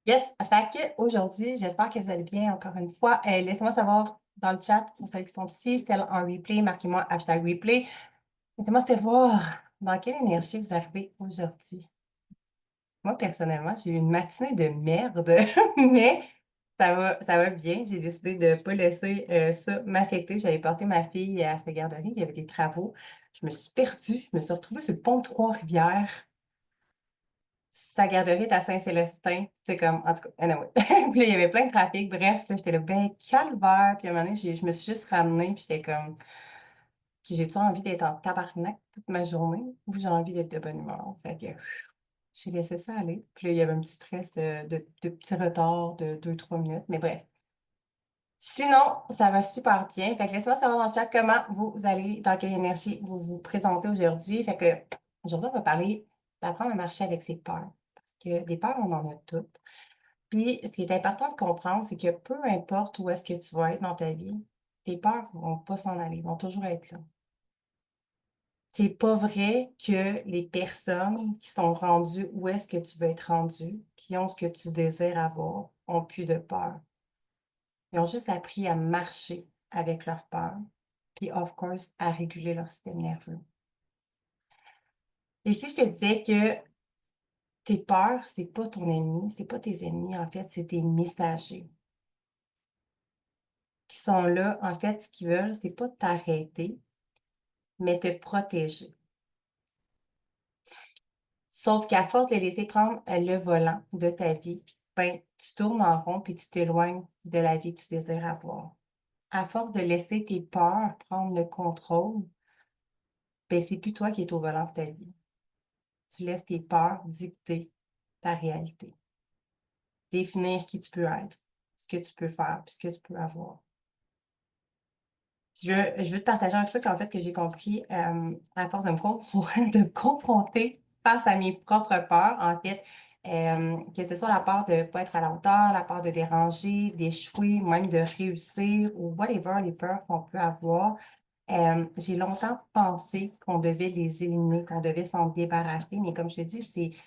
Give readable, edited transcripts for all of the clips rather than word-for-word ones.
Yes, fait qu'aujourd'hui, j'espère que vous allez bien encore une fois. Laissez-moi savoir dans le chat pour celles qui sont ici, celles en replay, marquez-moi hashtag replay. Laissez-moi savoir dans quelle énergie vous arrivez aujourd'hui. Moi, personnellement, j'ai eu une matinée de merde, mais ça va bien. J'ai décidé de ne pas laisser ça m'affecter. J'allais porter ma fille à sa garderie, il y avait des travaux. Je me suis perdue, je me suis retrouvée sur le pont de Trois-Rivières. Sa garderie est à Saint-Célestin. C'est comme, en tout cas, anyway. Puis là, il y avait plein de trafic. Bref, là, j'étais là, ben, calvaire. Puis à un moment donné, je me suis juste ramenée. Puis j'étais comme, j'ai-tu envie d'être en tabarnak toute ma journée ou j'ai envie d'être de bonne humeur? Fait que j'ai laissé ça aller. Puis là, il y avait un petit stress de petit retard de 2, 3 minutes. Mais bref. Sinon, ça va super bien. Fait que laissez-moi savoir dans le chat comment vous allez, dans quelle énergie vous vous présentez aujourd'hui. Fait que aujourd'hui, on va parler d'apprendre à marcher avec ses peurs. Parce que des peurs, on en a toutes. Puis, ce qui est important de comprendre, c'est que peu importe où est-ce que tu vas être dans ta vie, tes peurs vont pas s'en aller, vont toujours être là. C'est pas vrai que les personnes qui sont rendues où est-ce que tu veux être rendu, qui ont ce que tu désires avoir, ont plus de peur. Ils ont juste appris à marcher avec leur peur, puis of course, à réguler leur système nerveux. Et si je te disais que tes peurs, c'est pas ton ennemi, c'est pas tes ennemis, en fait, c'est tes messagers qui sont là. En fait, ce qu'ils veulent, c'est pas t'arrêter, mais te protéger. Sauf qu'à force de laisser prendre le volant de ta vie, ben, tu tournes en rond puis tu t'éloignes de la vie que tu désires avoir. À force de laisser tes peurs prendre le contrôle, ben, c'est plus toi qui es au volant de ta vie. Tu laisses tes peurs dicter ta réalité, définir qui tu peux être, ce que tu peux faire, puis ce que tu peux avoir. Je veux te partager un truc en fait que j'ai compris à force de de me confronter face à mes propres peurs, en fait, que ce soit la peur de ne pas être à la hauteur, la peur de déranger, d'échouer, même de réussir ou whatever les peurs qu'on peut avoir. J'ai longtemps pensé qu'on devait les éliminer, qu'on devait s'en débarrasser, mais comme je te dis,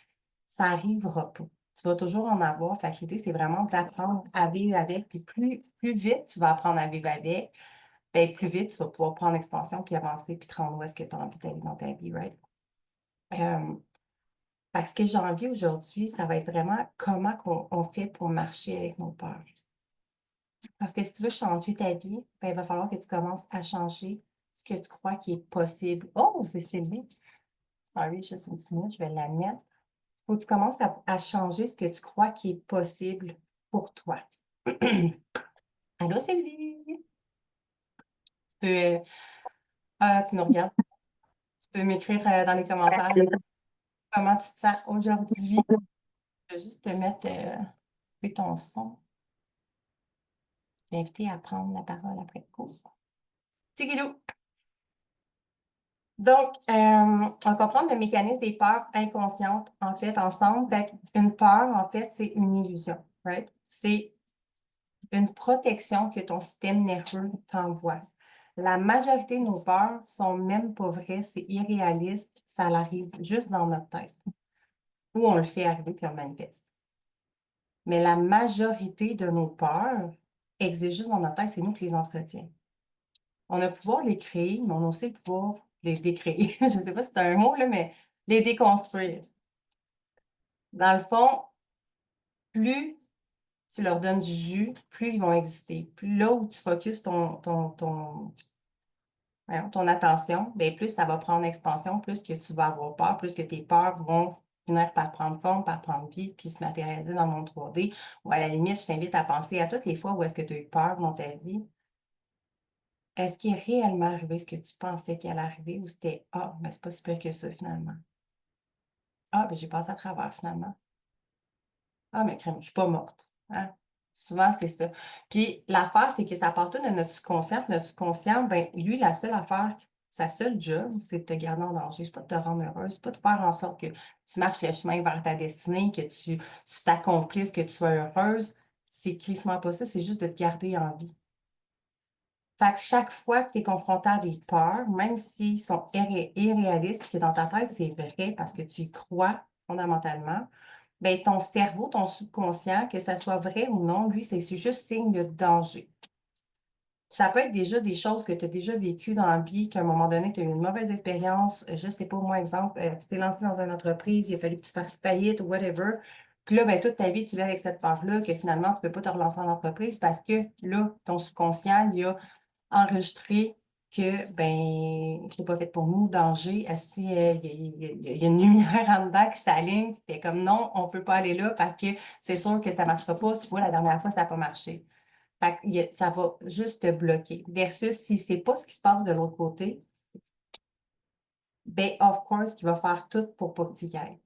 ça arrivera pas. Tu vas toujours en avoir. Fait que l'idée, c'est vraiment d'apprendre à vivre avec. Puis plus vite tu vas apprendre à vivre avec, ben, plus vite tu vas pouvoir prendre l'expansion puis avancer puis te rendre où est-ce que tu as envie d'aller dans ta vie, right? Euh, Parce que j'ai envie aujourd'hui, ça va être vraiment comment on fait pour marcher avec nos peurs. Parce que si tu veux changer ta vie, ben, il va falloir que tu commences à changer ce que tu crois qui est possible. Oh, c'est Sylvie. Sorry, juste une petite minute, je vais la mettre. Faut que tu commences à changer ce que tu crois qui est possible pour toi. Allô, Sylvie? Tu peux, tu nous regardes. Tu peux m'écrire dans les commentaires comment tu te sens aujourd'hui. Je vais juste te mettre ton son. T'inviter à prendre la parole après le cours. Tigidou! Donc, on va comprendre le mécanisme des peurs inconscientes, en fait, ensemble. Fait une peur, en fait, c'est une illusion, right? C'est une protection que ton système nerveux t'envoie. La majorité de nos peurs sont même pas vraies, c'est irréaliste, ça arrive juste dans notre tête. Ou on le fait arriver puis on manifeste. Mais la majorité de nos peurs existent juste dans notre tête, c'est nous qui les entretiens. On a le pouvoir de les créer, mais on a aussi le pouvoir de les décréer. Je ne sais pas si c'est un mot, là, mais les déconstruire. Dans le fond, plus tu leur donnes du jus, plus ils vont exister. Plus là où tu focuses ton attention, bien, plus ça va prendre expansion, plus que tu vas avoir peur, plus que tes peurs vont finir par prendre forme, par prendre vie, puis se matérialiser dans le monde 3D. Ou à la limite, je t'invite à penser à toutes les fois où est-ce que tu as eu peur dans ta vie. Est-ce qu'il est réellement arrivé ce que tu pensais qu'il allait arriver ou c'était ah, mais c'est pas si pire que ça finalement? Ah, ben j'ai passé à travers finalement. Ah, mais crème, je suis pas morte. Hein? Souvent, c'est ça. Puis l'affaire, c'est que ça part tout de notre subconscient. Puis notre subconscient, ben, lui, la seule affaire, sa seule job, c'est de te garder en danger. C'est pas de te rendre heureuse. C'est pas de faire en sorte que tu marches le chemin vers ta destinée, que tu t'accomplisses, que tu sois heureuse. C'est crissement pas ça, c'est juste de te garder en vie. Fait que chaque fois que tu es confronté à des peurs, même s'ils sont irréalistes, que dans ta tête, c'est vrai parce que tu y crois fondamentalement, ben, ton cerveau, ton subconscient, que ça soit vrai ou non, lui, c'est juste signe de danger. Ça peut être déjà des choses que tu as déjà vécues dans la vie, qu'à un moment donné, tu as eu une mauvaise expérience. Je sais pas, moi, exemple, tu t'es lancé dans une entreprise, il a fallu que tu fasses faillite ou whatever. Puis là, ben, toute ta vie, tu vis avec cette peur-là que finalement, tu peux pas te relancer en entreprise parce que là, ton subconscient, il a enregistré que, ben, c'est pas fait pour nous, danger, si, il y a une lumière en dedans qui s'allume, puis fait comme non, on peut pas aller là parce que c'est sûr que ça marchera pas. Tu vois, la dernière fois, ça n'a pas marché. Fait que ça va juste te bloquer. Versus si c'est pas ce qui se passe de l'autre côté, ben, of course, qu'il va faire tout pour pas que tu y ailles.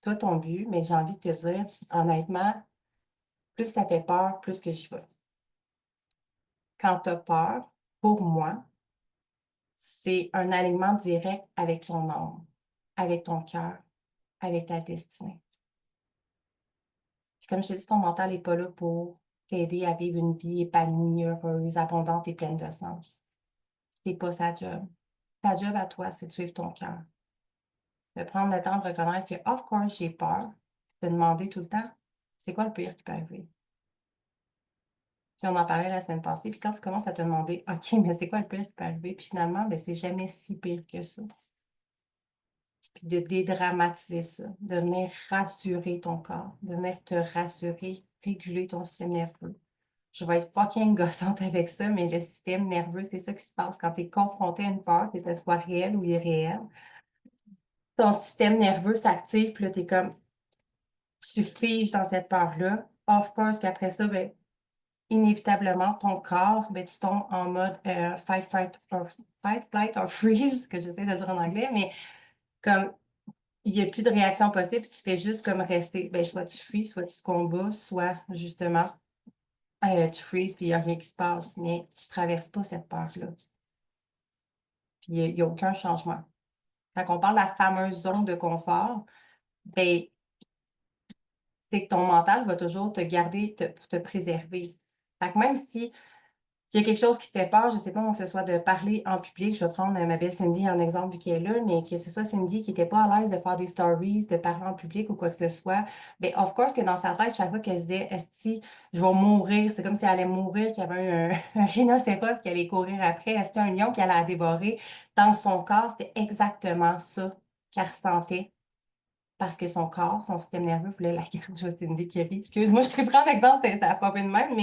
Toi, ton but, mais j'ai envie de te dire, honnêtement, plus ça fait peur, plus que j'y vais. Quand tu as peur, pour moi, c'est un alignement direct avec ton âme, avec ton cœur, avec ta destinée. Puis comme je te dis, ton mental n'est pas là pour t'aider à vivre une vie épanouie, heureuse, abondante et pleine de sens. C'est pas sa job. Ta job à toi, c'est de suivre ton cœur. De prendre le temps de reconnaître que, of course, j'ai peur, de demander tout le temps, c'est quoi le pire qui peut arriver? Puis on en parlait la semaine passée, puis quand tu commences à te demander, OK, mais c'est quoi le pire qui peut arriver? Puis finalement, ben, c'est jamais si pire que ça. Puis de dédramatiser ça, de venir rassurer ton corps, de venir te rassurer, réguler ton système nerveux. Je vais être fucking gossante avec ça, mais le système nerveux, c'est ça qui se passe quand tu es confronté à une peur, que ce soit réelle ou irréelle. Ton système nerveux s'active, puis là, tu es comme, tu figes dans cette peur-là. Of course qu'après ça, ben, inévitablement, ton corps, ben, tu tombes en mode fight, flight or freeze, que j'essaie de dire en anglais, mais comme il n'y a plus de réaction possible, puis tu fais juste comme rester. Ben, soit tu fuis, soit tu combats, soit justement tu freezes, puis il n'y a rien qui se passe, mais tu ne traverses pas cette peur-là. Puis il n'y a aucun changement. Quand on parle de la fameuse zone de confort, ben, c'est que ton mental va toujours te garder pour te préserver. Fait que même si il y a quelque chose qui te fait peur, je sais pas, moi, que ce soit de parler en public, je vais prendre ma belle Cindy en exemple vu qu'elle est là, mais que ce soit Cindy qui était pas à l'aise de faire des stories, de parler en public ou quoi que ce soit, ben, of course que dans sa tête, chaque fois qu'elle se disait, esti, je vais mourir, c'est comme si elle allait mourir, qu'il y avait un rhinocéros qui allait courir après, esti, un lion qui allait la dévorer. Dans son corps, c'était exactement ça qu'elle ressentait. Parce que son corps, son système nerveux voulait la garder. Je vois Cindy qui rit. Excuse-moi, je te prends l'exemple, ça a pas de même,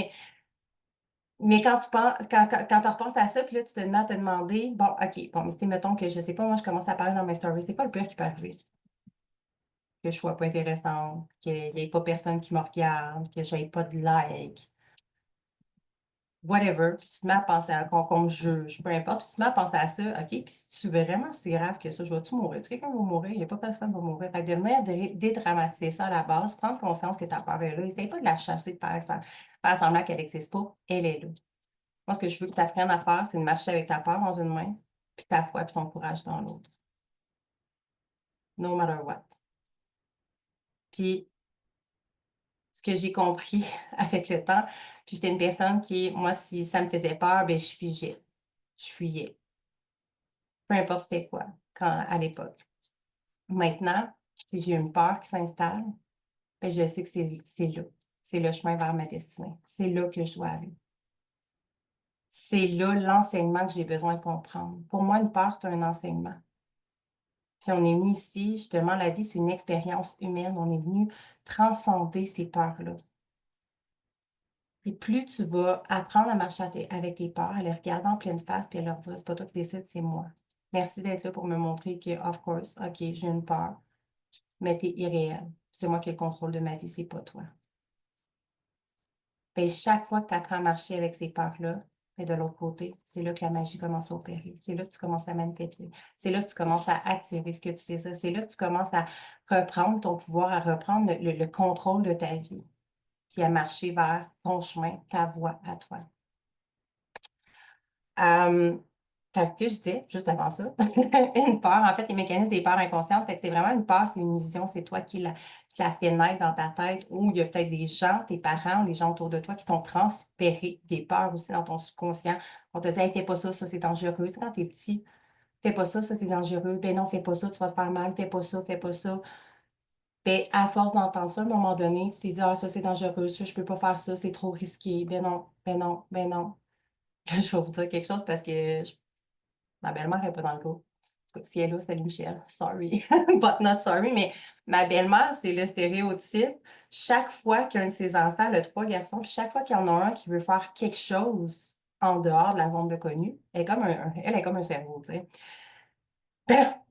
mais quand tu penses, quand tu repenses à ça, puis là, tu te mets à te demander, bon, OK, bon, mais si mettons que, je sais pas, moi, je commence à parler dans mes stories, c'est quoi le pire qui peut arriver? Que je sois pas intéressante, qu'il y ait pas personne qui me regarde, que j'aie pas de like, whatever. Puis tu te mets à penser à qu'on me juge, peu importe. Puis tu te mets à penser à ça, OK, puis si tu veux vraiment si grave que ça, je vais-tu mourir? Tu quelqu'un va mourir? Il n'y a pas personne qui va mourir. Fait que de venir dédramatiser ça à la base, prendre conscience que ta peur est là, essaye pas de la chasser, de faire semblant qu'elle n'existe pas, elle est là. Moi, ce que je veux que tu apprennes à faire, c'est de marcher avec ta peur dans une main, puis ta foi, puis ton courage dans l'autre. No matter what. Puis, ce que j'ai compris avec le temps, puis j'étais une personne qui, moi, si ça me faisait peur, ben je figeais. Je fuyais. Peu importe c'était quoi, à l'époque. Maintenant, si j'ai une peur qui s'installe, ben je sais que c'est là. C'est le chemin vers ma destinée. C'est là que je dois aller. C'est là l'enseignement que j'ai besoin de comprendre. Pour moi, une peur, c'est un enseignement. Puis on est venu ici, justement, la vie, c'est une expérience humaine. On est venu transcender ces peurs-là. Et plus tu vas apprendre à marcher avec tes peurs, à les regarder en pleine face, puis à leur dire, c'est pas toi qui décides, c'est moi. Merci d'être là pour me montrer que, of course, OK, j'ai une peur, mais t'es irréel. C'est moi qui ai le contrôle de ma vie, c'est pas toi. Et chaque fois que tu apprends à marcher avec ces peurs-là, et de l'autre côté, c'est là que la magie commence à opérer. C'est là que tu commences à manifester. C'est là que tu commences à attirer ce que tu désires. C'est là que tu commences à reprendre ton pouvoir, à reprendre le contrôle de ta vie, puis à marcher vers ton chemin, ta voie à toi. Parce que je disais, juste avant ça, une peur, en fait, les mécanismes des peurs inconscientes, fait que c'est vraiment une peur, c'est une illusion, c'est toi qui la fait naître dans ta tête, ou il y a peut-être des gens, tes parents ou les gens autour de toi qui t'ont transféré des peurs aussi dans ton subconscient. On te dit, hey, fais pas ça, ça c'est dangereux. Tu sais, quand t'es petit, fais pas ça, ça c'est dangereux. Ben non, fais pas ça, tu vas te faire mal, fais pas ça, fais pas ça. Ben, à force d'entendre ça, à un moment donné, tu t'es dit, ah, ça, c'est dangereux, ça, je peux pas faire ça, c'est trop risqué. Ben non, ben non, ben non. Je vais vous dire quelque chose parce que ma belle-mère n'est pas dans le groupe. En tout cas, si elle est là, salut Michel. Sorry. But not sorry. Mais ma belle-mère, c'est le stéréotype. Chaque fois qu'un de ses enfants, elle a 3 garçons, puis chaque fois qu'il y en a un qui veut faire quelque chose en dehors de la zone de connu, elle est comme un cerveau, tu sais.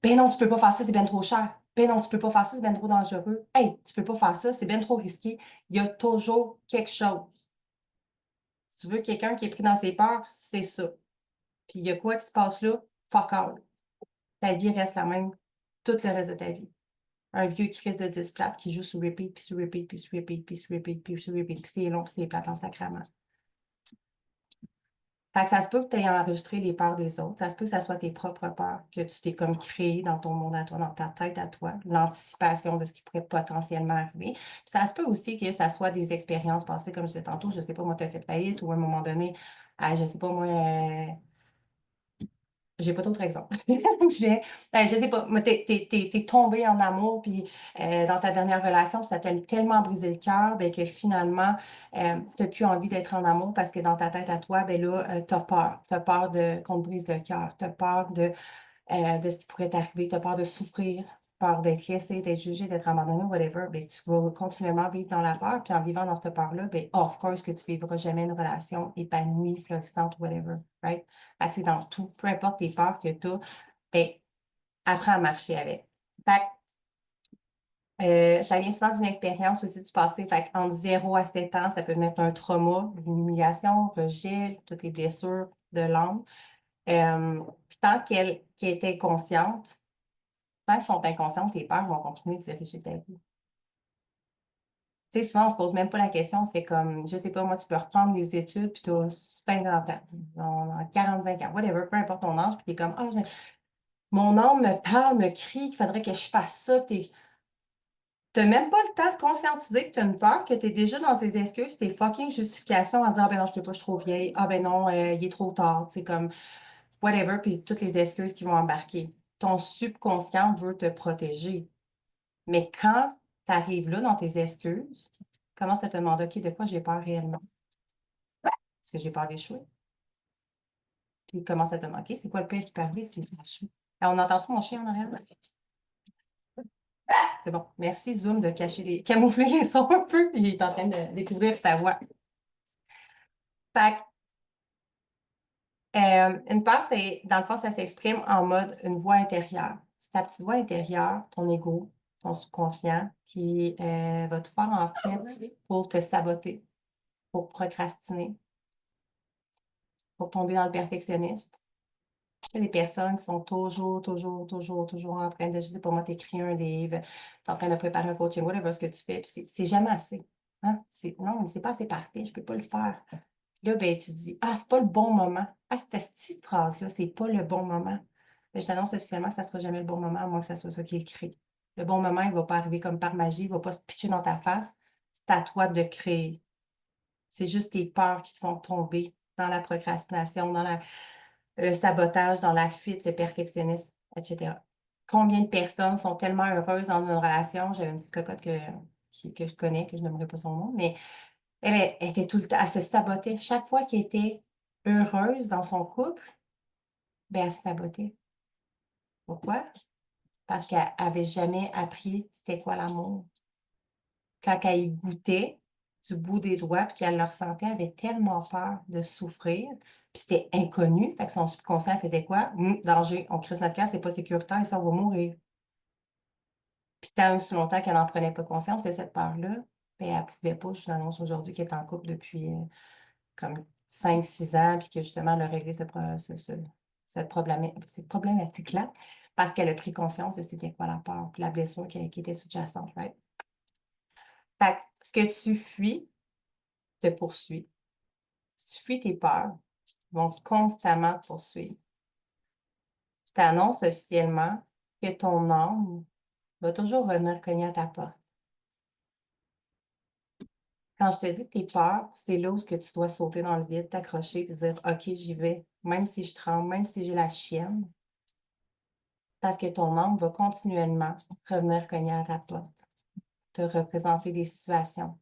Ben non, tu peux pas faire ça, c'est bien trop cher. Ben non, tu peux pas faire ça, c'est bien trop dangereux. Hey, tu peux pas faire ça, c'est bien trop risqué. Il y a toujours quelque chose. Si tu veux quelqu'un qui est pris dans ses peurs, c'est ça. Puis il y a quoi qui se passe là? Fuck all. Ta vie reste la même tout le reste de ta vie. Un vieux qui reste de 10 plates qui joue sur repeat, puis sur repeat, puis sur repeat, puis sur repeat, puis sur repeat, puis c'est long, puis c'est plate en sacrament. Fait que ça se peut que tu aies enregistré les peurs des autres. Ça se peut que ça soit tes propres peurs que tu t'es comme créé dans ton monde à toi, dans ta tête à toi, l'anticipation de ce qui pourrait potentiellement arriver. Puis ça se peut aussi que ça soit des expériences passées, comme je disais tantôt, je sais pas, moi, tu as fait faillite ou à un moment donné, je sais pas, moi, j'ai pas d'autres exemples. Je sais pas, mais t'es tombé en amour, puis dans ta dernière relation, puis ça t'a tellement brisé le cœur, ben, que finalement, t'as plus envie d'être en amour parce que dans ta tête à toi, ben là, t'as peur. T'as peur qu'on te brise le cœur. T'as peur de ce qui pourrait t'arriver. T'as peur de souffrir, peur d'être laissé, d'être jugé, d'être abandonné, whatever. Ben, tu vas continuellement vivre dans la peur, puis en vivant dans cette peur-là, ben, of course que tu vivras jamais une relation épanouie, florissante, whatever, right? Fait que c'est dans tout. Peu importe les peurs que tu as, ben, apprends à marcher avec. Fait ça vient souvent d'une expérience aussi du passé. Fait entre 0 à 7 ans, ça peut venir un trauma, une humiliation, rejet, toutes les blessures de l'âme. Puis tant qu'elle était consciente, tant qu'elles sont inconscientes, tes peurs vont continuer de diriger ta vie. Tu sais, souvent, on se pose même pas la question, on fait comme, je sais pas, moi, tu peux reprendre les études, puis tu as 50 ans, 45 ans, whatever, peu importe ton âge, puis t'es comme, ah, mon âme me parle, me crie qu'il faudrait que je fasse ça, puis t'as même pas le temps de conscientiser que t'as une peur, que t'es déjà dans tes excuses, tes fucking justifications en disant, ah ben non, je sais pas, je suis trop vieille, ah ben non, il est trop tard, tu sais, comme, whatever, puis toutes les excuses qui vont embarquer. Ton subconscient veut te protéger. Mais quand tu arrives là dans tes excuses, commence à te demander, OK, de quoi j'ai peur réellement? Est-ce que j'ai peur d'échouer? Puis commence à te demander, OK, c'est quoi le pire qui peut arriver si j'échoue? On entend-tu mon chien en arrière? C'est bon. Merci, Zoom, de camoufler les sons un peu. Il est en train de découvrir sa voix. Fait que, une peur, dans le fond, ça s'exprime en mode une voix intérieure. C'est ta petite voix intérieure, ton ego, ton subconscient, qui va tout faire en fait pour te saboter, pour procrastiner, pour tomber dans le perfectionniste. Tu sais, les personnes qui sont toujours en train de, je sais pas moi, t'écris un livre, t'es en train de préparer un coaching, whatever ce que tu fais, puis c'est jamais assez. Hein? Non, c'est pas assez parfait, je peux pas le faire. Là, ben, tu te dis, ah, c'est pas le bon moment. Ah, cette petite phrase-là, c'est pas le bon moment. Mais je t'annonce officiellement que ça sera jamais le bon moment, à moins que ça soit toi qui le crée. Le bon moment, il va pas arriver comme par magie, il va pas se pitcher dans ta face. C'est à toi de le créer. C'est juste tes peurs qui te font tomber dans la procrastination, le sabotage, dans la fuite, le perfectionnisme, etc. Combien de personnes sont tellement heureuses dans une relation? J'avais une petite cocotte que je connais, que je n'aimerais pas son nom, mais elle était tout le temps, elle se sabotait. Chaque fois qu'elle était heureuse dans son couple, ben, elle se sabotait. Pourquoi? Parce qu'elle avait jamais appris c'était quoi l'amour. Quand elle y goûtait du bout des doigts, puis qu'elle le ressentait, elle avait tellement peur de souffrir, puis c'était inconnu, fait que son subconscient faisait quoi? Danger, on crisse notre camp, c'est pas sécuritaire, ça, on va mourir. Puis tant aussi longtemps qu'elle n'en prenait pas conscience de cette peur-là, ben, elle pouvait pas, je vous annonce aujourd'hui qu'elle est en couple depuis comme 5 6 ans, puis que justement, elle a réglé cette problématique-là, parce qu'elle a pris conscience de c'était quoi la peur, puis la blessure qui était sous-jacente, right? Fait que ce que tu fuis te poursuit. Si tu fuis tes peurs, ils vont constamment te poursuivre. Je t'annonce officiellement que ton âme va toujours venir cogner à ta porte. Quand je te dis que tes peurs, c'est là où ce que tu dois sauter dans le vide, t'accrocher et dire OK, j'y vais, même si je tremble, même si j'ai la chienne, parce que ton âme va continuellement revenir cogner à ta porte. te représenter des situations,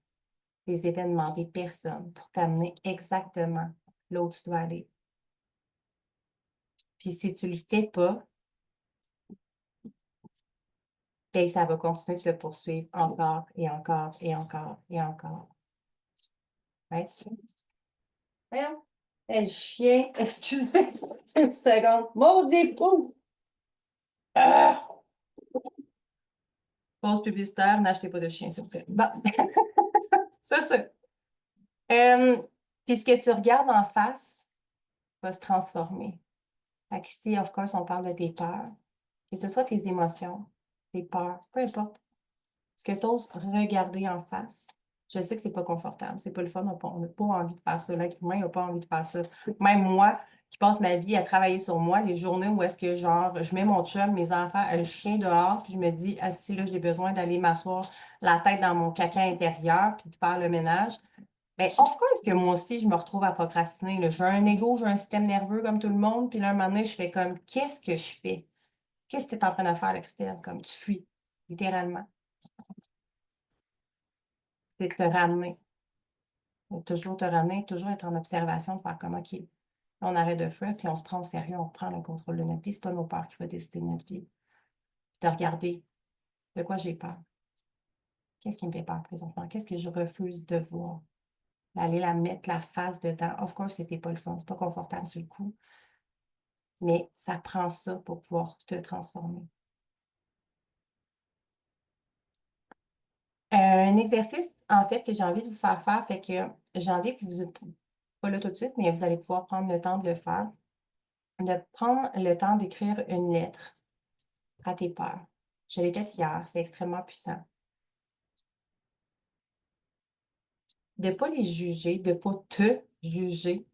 des événements, des personnes pour t'amener exactement là où tu dois aller. Puis si tu le fais pas, ben ça va continuer de te poursuivre encore et encore et encore et encore. Right? Voyons. Le chien, excusez, une seconde. Maudit fou! Ah! Pause publicitaire, n'achetez pas de chien, s'il vous plaît. Bon. Ça. Puis ce que tu regardes en face va se transformer. Fait qu'ici, of course, on parle de tes peurs. Que ce soit tes émotions, tes peurs, peu importe. Ce que tu oses regarder en face. Je sais que c'est pas confortable, c'est pas le fun, on n'a pas envie de faire ça. L'être humain n'a pas envie de faire ça. Même moi, qui passe ma vie à travailler sur moi, les journées où est-ce que, genre, je mets mon chum, mes enfants, un chien dehors, puis je me dis, ah, si là, j'ai besoin d'aller m'asseoir la tête dans mon caca intérieur, puis de faire le ménage. Mais pourquoi est-ce que moi aussi, je me retrouve à procrastiner, là? J'ai un ego, j'ai un système nerveux comme tout le monde, puis là, un moment donné, je fais comme, qu'est-ce que je fais? Qu'est-ce que tu es en train de faire, là, Christelle? Comme tu fuis, littéralement. C'est de te ramener. Toujours te ramener, toujours être en observation, de faire comme, OK, là, on arrête de fuir, puis on se prend au sérieux, on reprend le contrôle de notre vie. C'est pas nos peurs qui vont décider de notre vie. Puis de regarder de quoi j'ai peur. Qu'est-ce qui me fait peur présentement? Qu'est-ce que je refuse de voir? D'aller la mettre la face dedans. Of course, c'était pas le fun, c'est pas confortable sur le coup, mais ça prend ça pour pouvoir te transformer. Un exercice, en fait, que j'ai envie de vous faire faire, fait que j'ai envie que vous, pas là tout de suite, mais vous allez pouvoir prendre le temps de le faire, de prendre le temps d'écrire une lettre à tes peurs. Je l'ai fait hier, c'est extrêmement puissant. De ne pas les juger, de ne pas te juger.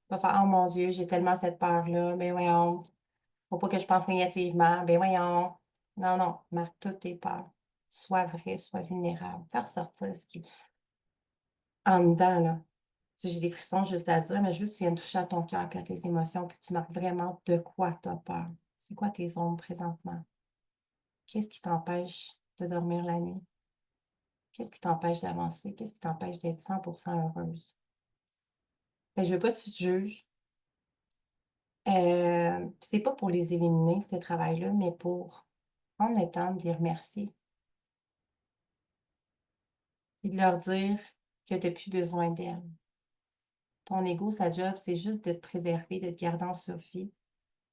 Pas faire, oh mon Dieu, j'ai tellement cette peur-là, ben voyons, faut pas que je pense négativement, ben voyons. Non, non, marque toutes tes peurs. Sois vrai, sois vulnérable. Faire sortir ce qui, en dedans, là. Tu sais, j'ai des frissons juste à dire, mais je veux que tu viennes toucher à ton cœur et à tes émotions, puis tu marques vraiment de quoi tu as peur. C'est quoi tes ombres présentement? Qu'est-ce qui t'empêche de dormir la nuit? Qu'est-ce qui t'empêche d'avancer? Qu'est-ce qui t'empêche d'être 100% heureuse? Ben, je veux pas que tu te juges. C'est pas pour les éliminer, ce travail-là, mais pour prendre le temps de les remercier et de leur dire que tu n'as plus besoin d'elles. Ton ego, sa job, c'est juste de te préserver, de te garder en survie,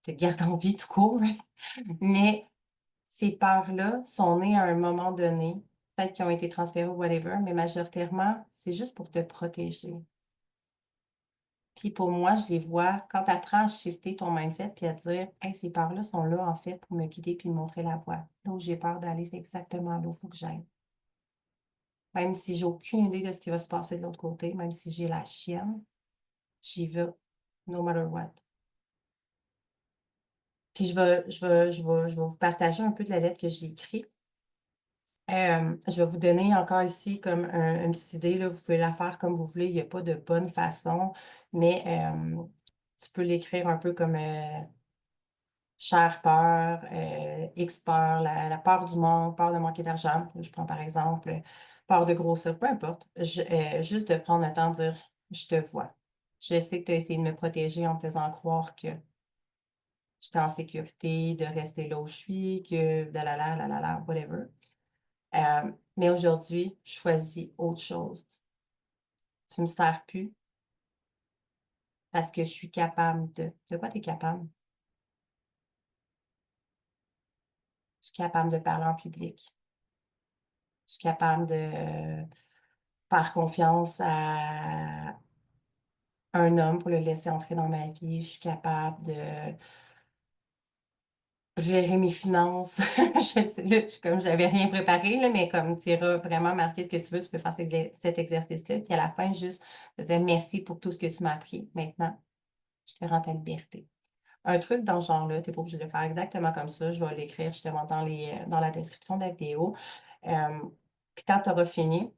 de te garder en vie tout court, right? Mais ces peurs-là sont nées à un moment donné, peut-être qu'ils ont été transférées ou whatever, mais majoritairement, c'est juste pour te protéger. Puis pour moi, je les vois quand tu apprends à shifter ton mindset puis à dire, hey, ces peurs-là sont là en fait pour me guider puis me montrer la voie. Là où j'ai peur d'aller, c'est exactement là où il faut que j'aille. Même si j'ai aucune idée de ce qui va se passer de l'autre côté, même si j'ai la chienne, j'y vais, no matter what. Puis je vais vous partager un peu de la lettre que j'ai écrite. Je vais vous donner encore ici comme une petite idée, là, vous pouvez la faire comme vous voulez, il n'y a pas de bonne façon, mais tu peux l'écrire un peu comme chère peur, X peur, la peur du manque, peur de manquer d'argent. Je prends par exemple peur de grossir, peu importe. Juste de prendre le temps de dire je te vois. Je sais que tu as essayé de me protéger en me faisant croire que j'étais en sécurité, de rester là où je suis, que la, whatever. Mais aujourd'hui, je choisis autre chose. Tu me sers plus parce que je suis capable de. Tu sais quoi, tu es capable? Je suis capable de parler en public. Je suis capable de faire confiance à un homme pour le laisser entrer dans ma vie. Je suis capable de gérer mes finances. Je sais, là, comme j'avais rien préparé, là, mais comme tu iras vraiment marquer ce que tu veux, tu peux faire cet exercice-là. Puis à la fin, juste de dire merci pour tout ce que tu m'as appris. Maintenant, je te rends ta liberté. Un truc dans ce genre-là, tu n'es pas obligé de le faire exactement comme ça. Je vais l'écrire justement dans la description de la vidéo. Puis quand tu auras fini,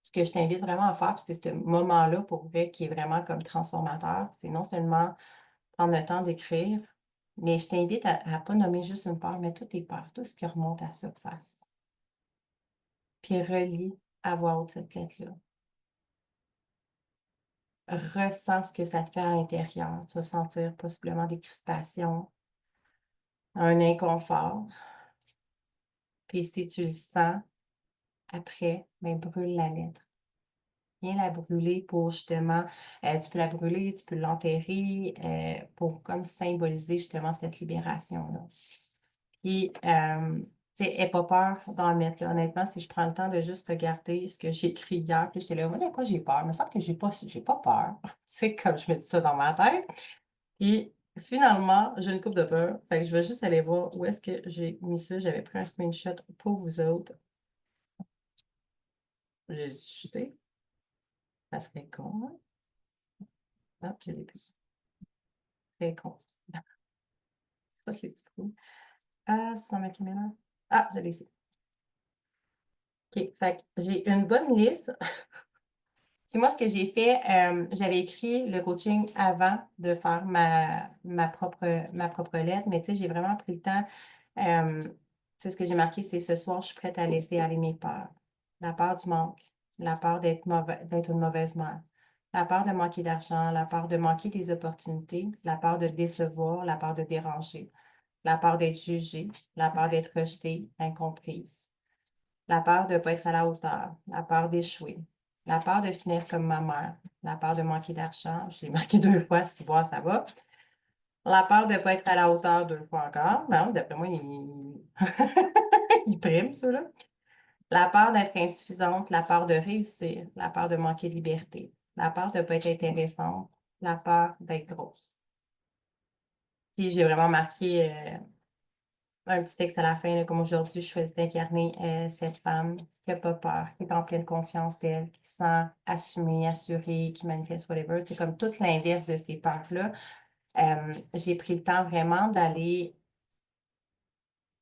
ce que je t'invite vraiment à faire, puis c'est ce moment-là pour vrai qui est vraiment comme transformateur, c'est non seulement prendre le temps d'écrire, mais je t'invite à pas nommer juste une peur, mais toutes tes peurs, tout ce qui remonte à la surface. puis relis à voix haute cette lettre-là. Ressens ce que ça te fait à l'intérieur. Tu vas sentir possiblement des crispations, un inconfort. Puis si tu le sens, après, ben, brûle la lettre. Viens la brûler pour justement, tu peux la brûler, tu peux l'enterrer pour comme symboliser justement cette libération-là. Puis, tu sais, aie pas peur d'en mettre. Là. Honnêtement, si je prends le temps de juste regarder ce que j'ai écrit hier, puis j'étais là, moi, de quoi j'ai peur? Il me semble que j'ai pas peur. Tu sais, comme je me dis ça dans ma tête. Puis, finalement, j'ai une coupe de peur. Fait que je vais juste aller voir où est-ce que j'ai mis ça. J'avais pris un screenshot pour vous autres. J'ai jeté. Ça serait con, hein? Ah, je l'ai plus. Très con. Je sais pas si c'est fou. Ah, c'est dans ma caméra. Ah, je l'ai ici. OK. Fait que j'ai une bonne liste. Puis moi, ce que j'ai fait, j'avais écrit le coaching avant de faire ma propre lettre, mais tu sais, j'ai vraiment pris le temps. Tu sais, ce que j'ai marqué, c'est ce soir, je suis prête à laisser aller mes peurs. La peur du manque, la peur d'être une mauvaise mère, la peur de manquer d'argent, la peur de manquer des opportunités, la peur de décevoir, la peur de déranger, la peur d'être jugée, la peur d'être rejetée, incomprise, la peur de ne pas être à la hauteur, la peur d'échouer, la peur de finir comme ma mère, la peur de manquer d'argent, je l'ai marqué 2 fois, si voir, ça va. La peur de ne pas être à la hauteur 2 fois encore. Non, d'après moi, il prime, ceux-là. La peur d'être insuffisante, la peur de réussir, la peur de manquer de liberté, la peur de ne pas être intéressante, la peur d'être grosse. Puis j'ai vraiment marqué un petit texte à la fin, là, comme aujourd'hui, je choisis d'incarner cette femme qui n'a pas peur, qui est en pleine confiance d'elle, qui se sent assumée, assurée, qui manifeste whatever. C'est comme tout l'inverse de ces peurs-là. J'ai pris le temps vraiment d'aller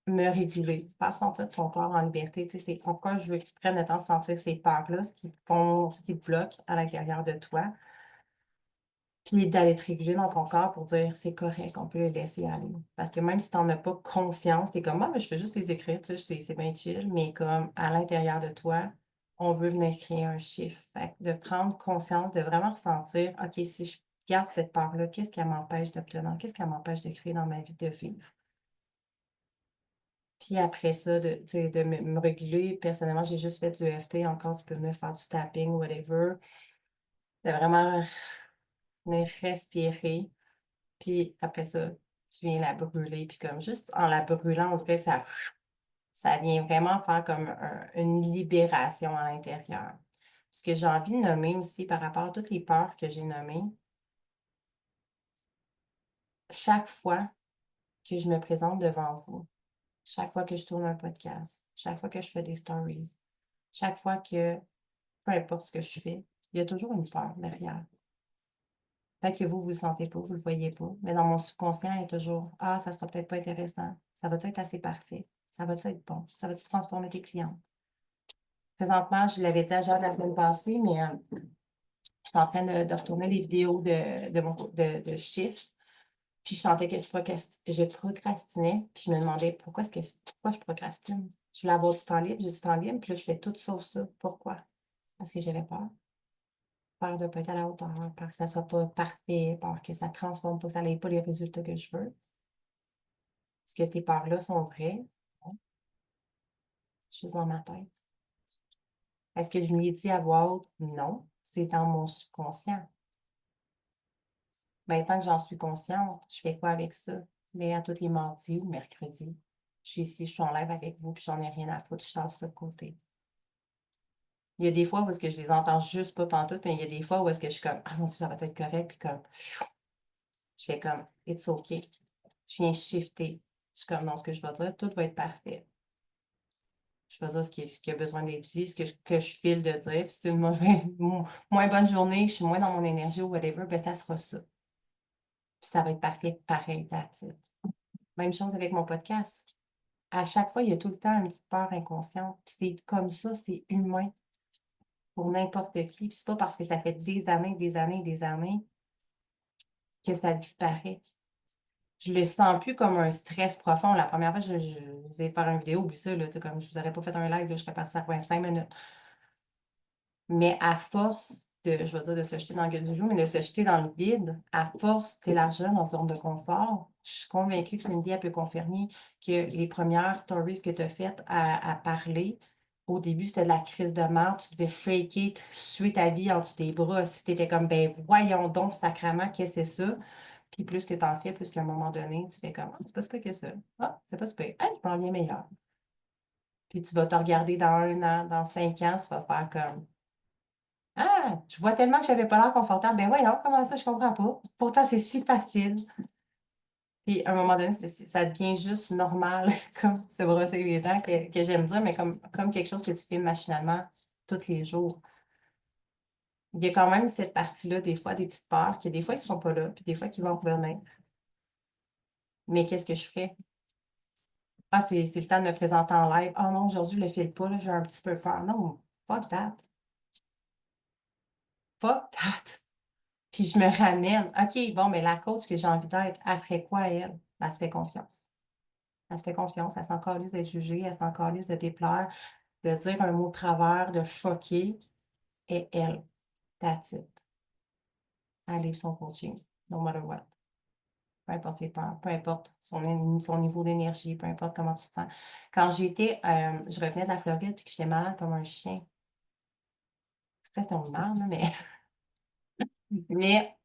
me réguler, pas sentir ton corps en liberté. Tu sais, c'est pourquoi je veux que tu prennes le temps de sentir ces peurs-là, ce qui te bloque à l'intérieur de toi. Puis d'aller te réguler dans ton corps pour dire c'est correct, on peut les laisser aller. Parce que même si tu n'en as pas conscience, tu es comme, ah, mais je fais juste les écrire, tu sais, c'est bien chill, mais comme à l'intérieur de toi, on veut venir créer un chiffre. Fait que de prendre conscience, de vraiment ressentir, OK, si je garde cette part-là, qu'est-ce qui m'empêche d'obtenir? Qu'est-ce qui m'empêche de créer dans ma vie, de vivre? Puis après ça, tu sais, de me réguler. Personnellement, j'ai juste fait du EFT. Encore, tu peux venir faire du tapping, whatever. De vraiment venir respirer. Puis après ça, tu viens la brûler. Puis comme juste en la brûlant, on dirait que ça vient vraiment faire comme une libération à l'intérieur. Ce que j'ai envie de nommer aussi par rapport à toutes les peurs que j'ai nommées, chaque fois que je me présente devant vous, chaque fois que je tourne un podcast, chaque fois que je fais des stories, chaque fois que, peu importe ce que je fais, il y a toujours une peur derrière. Peut-être que vous le sentez pas, vous le voyez pas, mais dans mon subconscient, il y a toujours, ah, ça sera peut-être pas intéressant, ça va être assez parfait, ça va être bon, ça va-tu transformer tes clients? Présentement, je l'avais dit à Jade la semaine passée, mais je suis en train de retourner les vidéos de chiffres, puis je sentais que je procrastinais, puis je me demandais pourquoi je procrastine? Je voulais avoir du temps libre, j'ai du temps libre, puis là, je fais tout sauf ça. Pourquoi? Parce que j'avais peur. Peur de ne pas être à la hauteur, peur que ça soit pas parfait, peur que ça transforme pas, que ça n'ait pas les résultats que je veux. Est-ce que ces peurs-là sont vraies? Non, juste dans ma tête. Est-ce que je m'y ai dit à voix haute? Non, c'est dans mon subconscient. Ben, tant que j'en suis consciente, je fais quoi avec ça? Mais à tous les mardis ou mercredis, je suis ici, je suis en live avec vous, puis j'en ai rien à foutre, je tasse ça de côté. Il y a des fois où est-ce que je les entends juste pas pantoute, mais il y a des fois où est-ce que je suis comme, ah mon Dieu, ça va être correct, puis comme, je fais comme, it's okay. Je viens shifter. Je suis comme, non, ce que je vais dire, tout va être parfait. Je vais dire ce qui a besoin d'être dit, que je file de dire. Puis si c'est une moins bonne journée, je suis moins dans mon énergie ou whatever, ben ça sera ça. Puis ça va être parfait pareil, that's it. Même chose avec mon podcast. À chaque fois, il y a tout le temps une petite peur inconsciente. Puis c'est comme ça, c'est humain pour n'importe qui. Puis c'est pas parce que ça fait des années que ça disparaît. Je le sens plus comme un stress profond. La première fois, je vous ai faire une vidéo, oublie ça, là, tu sais, comme je vous aurais pas fait un live, là, je serais partie à 5 minutes. Mais à force de, je veux dire, de se jeter dans le gueule du jour, mais de se jeter dans le vide, à force d'élargir notre zone de confort, je suis convaincue que Cindy, elle peut confirmer que les premières stories que tu as faites à parler, au début, c'était de la crise de marde, tu devais shaker, suer ta vie en dessous des bras. Si tu étais comme, ben voyons donc, sacrement, qu'est-ce que c'est ça? Puis plus que tu en fais, plus qu'à un moment donné, tu fais comme, ah, c'est pas si pire que ça. Ah, c'est pas si pire. Ah, je m'en viens meilleur. Puis tu vas te regarder dans 1 an, dans 5 ans, tu vas faire comme, ah, je vois tellement que j'avais pas l'air confortable. Ben voyons, comment ça, je comprends pas. Pourtant, c'est si facile. Puis à un moment donné, ça devient juste normal, comme se brosser les dents, que j'aime dire, mais comme quelque chose que tu fais machinalement tous les jours. Il y a quand même cette partie-là, des fois, des petites peurs, que des fois, ils ne seront pas là, puis des fois, qu'ils vont revenir. Mais qu'est-ce que je ferais? Ah, c'est le temps de me présenter en live. Ah non, aujourd'hui, je le file pas, là, j'ai un petit peu peur. Non, fuck that. Fuck that. Puis je me ramène. OK, bon, mais la coach que j'ai envie d'être, elle ferait quoi, elle? Elle se fait confiance. Elle se fait confiance, elle s'en calisse d'être jugée, elle s'en calisse de déplaire, de dire un mot de travers, de choquer. Et elle, that's it. Elle livre son coaching, no matter what. Peu importe ses peurs, peu importe son niveau d'énergie, peu importe comment tu te sens. Quand j'étais, je revenais de la Floride puis que j'étais malade comme un chien. C'est pas si on marre, là, mais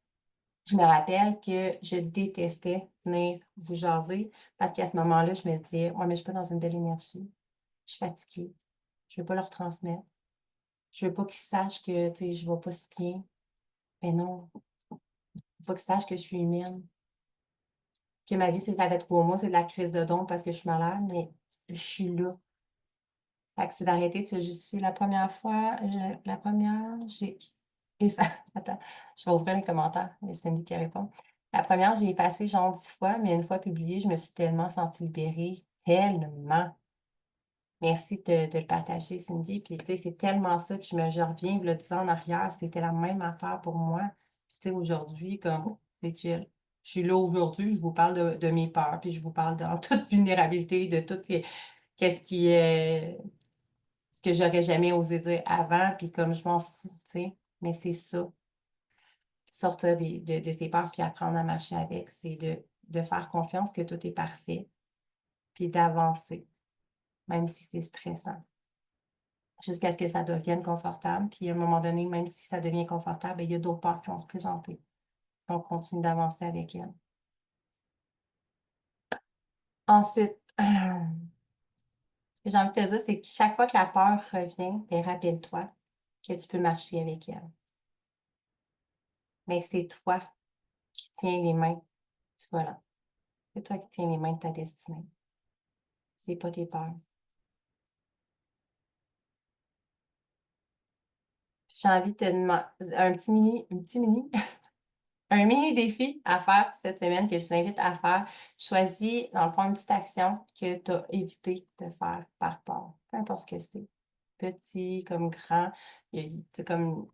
je me rappelle que je détestais venir vous jaser parce qu'à ce moment-là, je me disais, ouais, mais je suis pas dans une belle énergie. Je suis fatiguée. Je veux pas leur transmettre. Je veux pas qu'ils sachent que, tu sais, je vais pas si bien. Ben non. Je veux pas qu'ils sachent que je suis humaine. Que ma vie, c'est ça fait 3 mois, c'est de la crise de don parce que je suis malade, mais je suis là. Fait que c'est d'arrêter de se justifier. La première fois, la première, j'ai attends, je vais ouvrir les commentaires. Il y a Cindy qui répond. La première, j'ai effacé genre 10 fois, mais une fois publiée, je me suis tellement sentie libérée. Tellement. Merci de le partager, Cindy. Puis, tu sais, c'est tellement ça. Puis, je reviens, le 10 ans en arrière, c'était la même affaire pour moi. Puis, tu sais, aujourd'hui, comme, c'est chill. Je suis là aujourd'hui, je vous parle de mes peurs, puis je vous parle en toute vulnérabilité, de tout qu'est-ce qui est, ce que j'aurais jamais osé dire avant, puis comme je m'en fous, tu sais. Mais c'est ça, sortir de ses peurs, puis apprendre à marcher avec, c'est de faire confiance que tout est parfait, puis d'avancer, même si c'est stressant. Jusqu'à ce que ça devienne confortable. Puis à un moment donné, même si ça devient confortable, ben, il y a d'autres peurs qui vont se présenter. On continue d'avancer avec elles. Ensuite, ce que j'ai envie de te dire, c'est que chaque fois que la peur revient, ben, rappelle-toi que tu peux marcher avec elle. Mais c'est toi qui tiens les mains du volant. C'est toi qui tiens les mains de ta destinée. C'est pas tes peurs. J'ai envie de te demander un mini défi à faire cette semaine que je vous invite à faire. Choisis, dans le fond, une petite action que tu as évité de faire par peur. Peu importe ce que c'est. Petit comme grand. Comme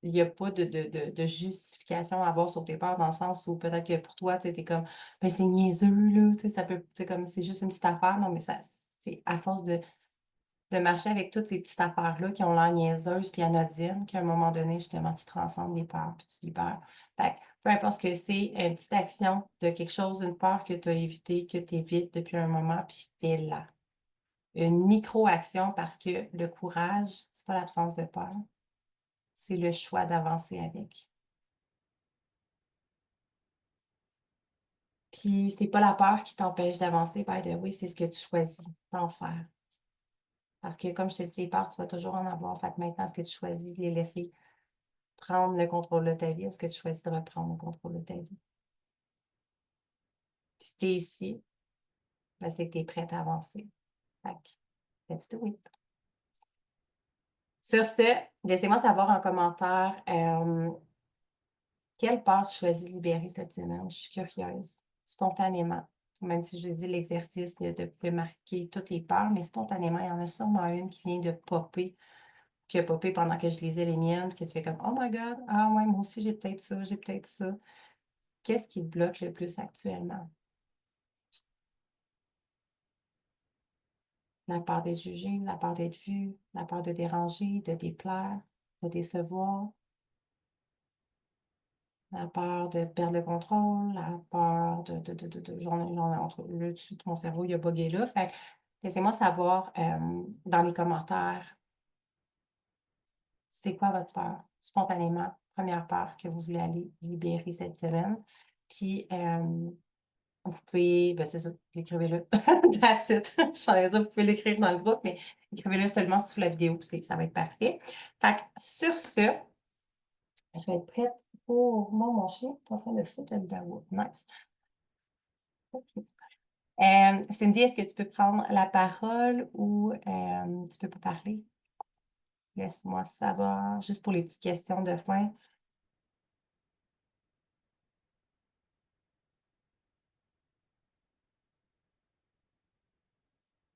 il n'y a pas de justification à avoir sur tes peurs dans le sens où peut-être que pour toi, tu es comme ben c'est niaiseux, là, tu sais, ça peut, c'est comme c'est juste une petite affaire. Non, mais ça, c'est à force de marcher avec toutes ces petites affaires-là qui ont l'air niaiseuses puis anodines, qu'à un moment donné, justement, tu transcendes les peurs puis tu te libères. Fait que, peu importe ce que c'est, une petite action de quelque chose, une peur que tu as évitée, que tu évites depuis un moment, puis fais-la. Une micro-action parce que le courage, c'est pas l'absence de peur, c'est le choix d'avancer avec. Puis c'est pas la peur qui t'empêche d'avancer, by the way, c'est ce que tu choisis d'en faire. Parce que comme je te dis, les peurs, tu vas toujours en avoir. Fait que maintenant, est-ce que tu choisis de les laisser prendre le contrôle de ta vie, est-ce que tu choisis de reprendre le contrôle de ta vie? Puis si tu es ici, ben, c'est que tu es prête à avancer. Fait que, let's do it. Sur ce, laissez-moi savoir en commentaire quelle part tu choisis de libérer cette semaine. Je suis curieuse, spontanément. Même si je dis l'exercice de pouvoir marquer toutes les peurs, mais spontanément, il y en a sûrement une qui vient de popper, qui a poppé pendant que je lisais les miennes, puis que tu fais comme Oh my God, ah ouais, moi aussi j'ai peut-être ça, j'ai peut-être ça. Qu'est-ce qui te bloque le plus actuellement? La peur d'être jugé, la peur d'être vu, la peur de déranger, de déplaire, de décevoir, la peur de perdre le contrôle, la peur de j'en ai entre là, tout de suite, mon cerveau, il a buggé là. Fait que laissez-moi savoir, dans les commentaires, c'est quoi votre peur? Spontanément, première peur que vous voulez aller libérer cette semaine. Puis, vous pouvez, ben c'est ça, écrivez-le. That's it. Je parlais dire, vous pouvez l'écrire dans le groupe, mais écrivez-le seulement sous la vidéo, ça va être parfait. Fait que sur ce, je vais être prête pour mon chien est en train de foutre la vidéo. Nice. OK. Cindy, est-ce que tu peux prendre la parole ou tu peux pas parler? Laisse-moi savoir, juste pour les petites questions de fin.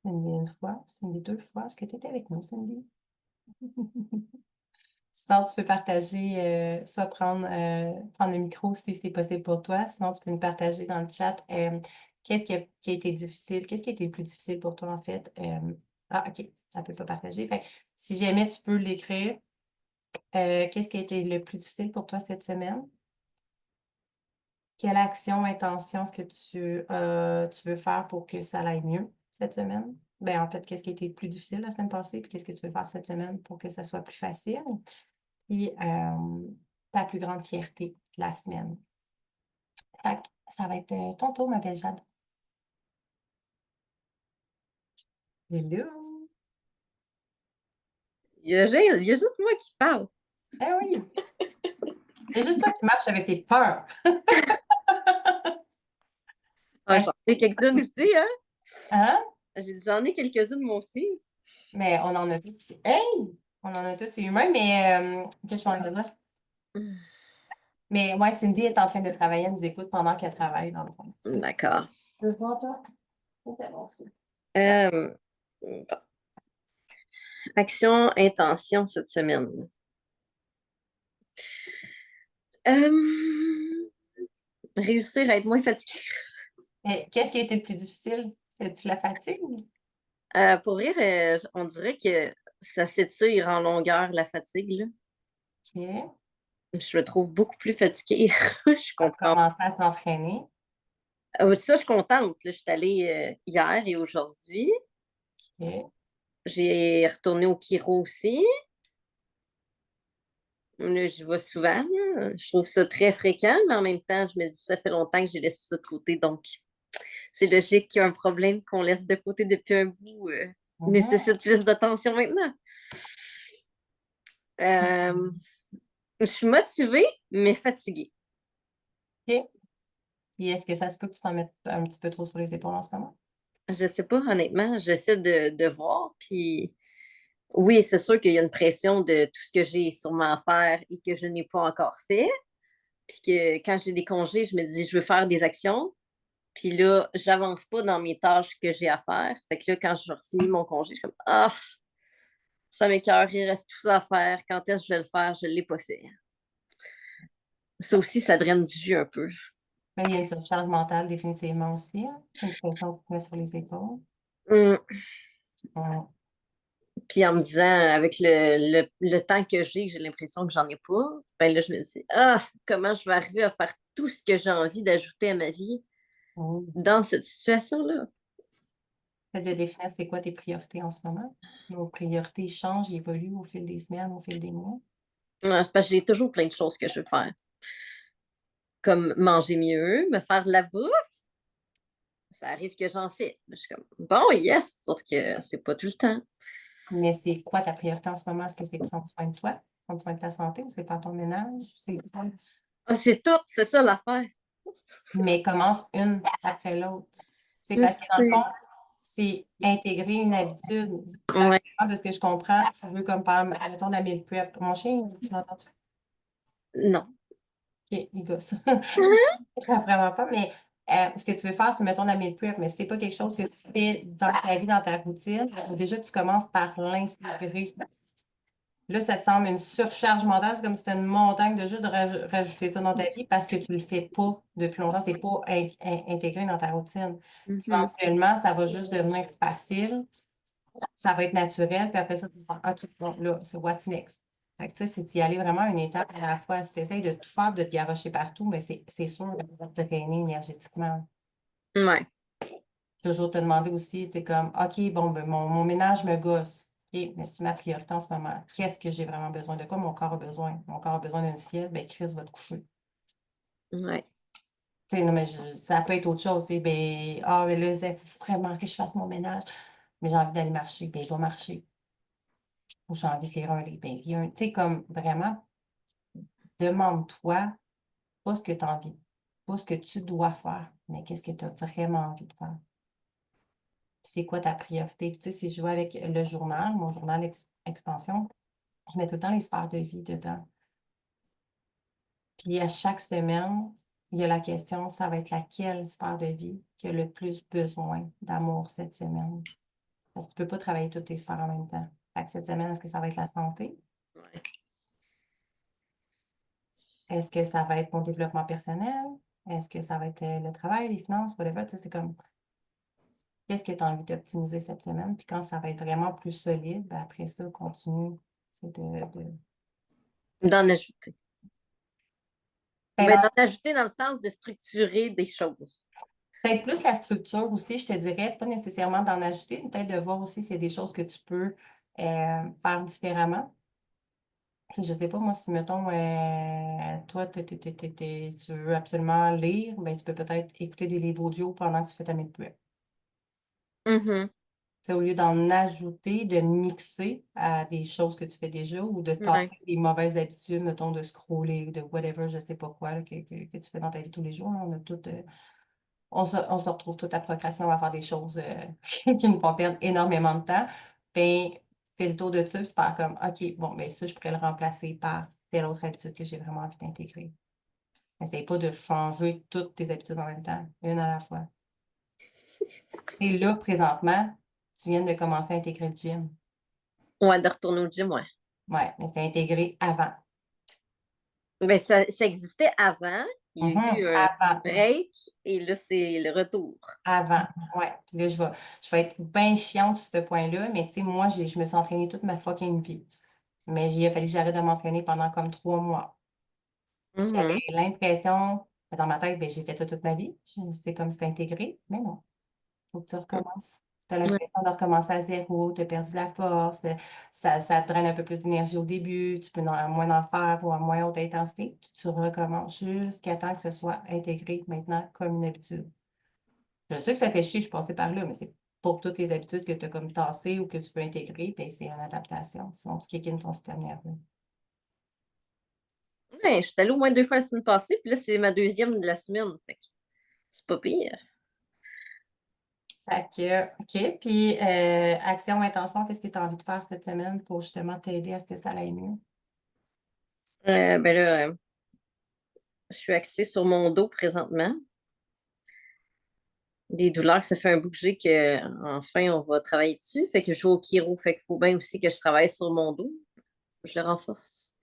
Cindy une fois, Cindy deux fois. Est-ce que tu étais avec nous, Cindy? Sinon, tu peux partager, soit prendre le micro si c'est possible pour toi. Sinon, tu peux nous partager dans le chat qu'est-ce qui a été difficile, qu'est-ce qui a été le plus difficile pour toi, en fait. Ah, OK, ça ne peut pas partager. Fait que, si jamais tu peux l'écrire, qu'est-ce qui a été le plus difficile pour toi cette semaine? Quelle action, intention est-ce que tu veux faire pour que ça aille mieux cette semaine? Ben, en fait, qu'est-ce qui a été le plus difficile la semaine passée, puis qu'est-ce que tu veux faire cette semaine pour que ça soit plus facile? Puis ta plus grande fierté de la semaine. Fait que ça va être ton tour, ma belle Jade. Hello! Il y a juste moi qui parle. Eh oui! C'est juste toi qui marches avec tes peurs. Ah, j'en ai quelques-unes aussi, hein? Hein? J'en ai quelques-unes, moi aussi. Mais on en a tous. Hey! On en a tous, c'est humain, mais qu'est-ce que je m'en dire? Mais ouais, Cindy est en train de travailler, elle nous écoute pendant qu'elle travaille, dans le fond. D'accord. Tu veux voir, toi? C'est bon, Euh, bon. Action, intention cette semaine. Réussir à être moins fatiguée. Mais qu'est-ce qui a été le plus difficile? C'est-tu la fatigue? Pour vrai, on dirait que ça s'étire en longueur, la fatigue, là. OK. Je me trouve beaucoup plus fatiguée. Je comprends. Commencer à t'entraîner. Ça, je suis contente. Là, je suis allée hier et aujourd'hui. OK. J'ai retourné au chiro aussi. Là, je vais souvent, là. Je trouve ça très fréquent, mais en même temps, je me dis, ça fait longtemps que j'ai laissé ça de côté. Donc, c'est logique qu'il y a un problème qu'on laisse de côté depuis un bout, Mhm. nécessite plus d'attention maintenant. Euh, je suis motivée, mais fatiguée. OK. Puis est-ce que ça se peut que tu t'en mettes un petit peu trop sur les épaules en ce moment? Je sais pas, honnêtement, j'essaie de voir. Puis oui, c'est sûr qu'il y a une pression de tout ce que j'ai sûrement à faire et que je n'ai pas encore fait. Puis que quand j'ai des congés, je me dis, je veux faire des actions. Puis là, j'avance pas dans mes tâches que j'ai à faire. Fait que là, quand je finis mon congé, je suis comme, ah, ça m'écoeure, il reste tout ça à faire. Quand est-ce que je vais le faire? Je l'ai pas fait. Ça aussi, ça draine du jus un peu. Mais il y a une surcharge mentale définitivement aussi, hein. Une pression que tu mets sur les épaules. Hum. Ouais. Puis en me disant, avec le temps que j'ai l'impression que j'en ai pas, ben là, je me dis, ah, comment je vais arriver à faire tout ce que j'ai envie d'ajouter à ma vie Mm. dans cette situation-là? Fait de définir c'est quoi tes priorités en ce moment. Nos priorités changent, évoluent au fil des semaines, au fil des mois. Ouais, c'est parce que j'ai toujours plein de choses que je veux faire. Comme manger mieux, me faire de la bouffe. Ça arrive que j'en fais. Je suis comme, bon, yes, sauf que c'est pas tout le temps. Mais c'est quoi ta priorité en ce moment? Est-ce que c'est prendre soin de toi, prendre soin de ta santé ou c'est faire ton ménage? C'est quoi? Ah, c'est tout, c'est ça l'affaire. Mais commence une après l'autre. C'est Je parce que dans le sais. fond, c'est intégrer une habitude. Ouais. De ce que je comprends, tu veux comme par mettons la meal prep. Mon chien, tu l'entends-tu? Non. OK, il gosse. Vraiment pas, mais ce que tu veux faire, c'est mettons la meal prep, mais si c'est pas quelque chose que tu fais dans ta vie, dans ta routine, faut déjà que tu commences par l'intégrer. Là, ça te semble une surcharge mentale, c'est comme si c'était une montagne de juste de rajouter ça dans ta vie parce que tu le fais pas depuis longtemps, c'est pas intégré dans ta routine. Mhm. Éventuellement, ça va juste devenir facile ça va être naturel, puis après ça, tu vas faire, OK, bon, là, c'est what's next. Fait que, tu sais, c'est d'y aller vraiment une étape à la fois. Si tu essaies de tout faire, de te garrocher partout, mais c'est sûr que ça va te drainer énergétiquement. Ouais. Toujours te demander aussi, c'est comme, OK, bon, ben, mon ménage me gosse. OK, mais c'est ma priorité en ce moment. Qu'est-ce que j'ai vraiment besoin? De quoi mon corps a besoin? Mon corps a besoin d'une sieste, ben, Chris va te coucher. Ouais. Tu sais, non, mais ça peut être autre chose, tu sais, ben, ah, mais là, il faut vraiment que je fasse mon ménage. Mais j'ai envie d'aller marcher, ben, va marcher. Ou j'ai envie de lire un livre, ben, lis un. Tu sais, comme vraiment, demande-toi pas ce que tu as envie, pas ce que tu dois faire, mais qu'est-ce que tu as vraiment envie de faire. C'est quoi ta priorité? Puis, tu sais, si je joue avec le journal, mon journal expansion, je mets tout le temps les sphères de vie dedans. Puis à chaque semaine, il y a la question, ça va être laquelle sphère de vie qui a le plus besoin d'amour cette semaine? Parce que tu peux pas travailler toutes tes sphères en même temps. Fait que cette semaine, est-ce que ça va être la santé? Ouais. Est-ce que ça va être mon développement personnel? Est-ce que ça va être le travail, les finances, whatever? Tu sais, c'est comme, qu'est-ce que tu as envie d'optimiser cette semaine? Puis quand ça va être vraiment plus solide, ben après ça, continue, tu sais, D'en ajouter. Ben, Ben, d'en ajouter dans le sens de structurer des choses. peut-être plus la structure aussi, je te dirais, pas nécessairement d'en ajouter, mais peut-être de voir aussi s'il y a des choses que tu peux faire différemment. Tu sais, je sais pas, moi, si, mettons, toi, tu veux absolument lire, ben, tu peux peut-être écouter des livres audio pendant que tu fais ta mise de Mhm. sais, au lieu d'en ajouter, de mixer à des choses que tu fais déjà ou de Ouais. tasser des mauvaises habitudes, mettons, de scroller ou de whatever, je sais pas quoi, là, que tu fais dans ta vie tous les jours. Là. On a tout, on se retrouve tout à procrastiner, on va faire des choses qui nous font perdre énormément de temps. Ben, fais le tour de ça, puis faire comme, OK, bon, ben ça, je pourrais le remplacer par telle autre habitude que j'ai vraiment envie d'intégrer. Essaye pas de changer toutes tes habitudes en même temps, une à la fois. Et là, présentement, tu viens de commencer à intégrer le gym. Ouais, de retourner au gym, ouais. Ouais, mais c'est intégré avant. Ben, ça existait avant. Il y a Mhm, eu un avant. break et là, c'est le retour. Avant, ouais. Puis là, je vais être bien chiante sur ce point-là, mais tu sais, moi, je me suis entraînée toute ma fucking vie. Mais il a fallu que j'arrête de m'entraîner pendant comme 3 mois. J'avais Mhm. l'impression, dans ma tête, ben, j'ai fait ça toute ma vie. C'est comme si c'était intégré. Mais non, faut que tu recommences. Tu as Ouais. l'impression de recommencer à zéro, tu as perdu la force, ça te draine un peu plus d'énergie au début, tu peux moins en faire ou à moins haute intensité. Puis tu recommences jusqu'à temps que ce soit intégré maintenant comme une habitude. Je sais que ça fait chier, je suis passée par là, mais c'est pour toutes les habitudes que tu as comme tassées ou que tu veux intégrer, ben, c'est une adaptation. Sinon, tu kickines ton système nerveux. Ouais, je suis allée au moins 2 fois la semaine passée, puis là, c'est ma deuxième de la semaine. Fait que c'est pas pire. Fait que, OK. Puis, action, intention, qu'est-ce que tu as envie de faire cette semaine pour justement t'aider à ce que ça aille mieux? Ben là, je suis axée sur mon dos présentement. Des douleurs que ça fait un bout que j'ai que enfin on va travailler dessus. Fait que je joue au chiro. Fait qu'il faut bien aussi que je travaille sur mon dos. Je le renforce.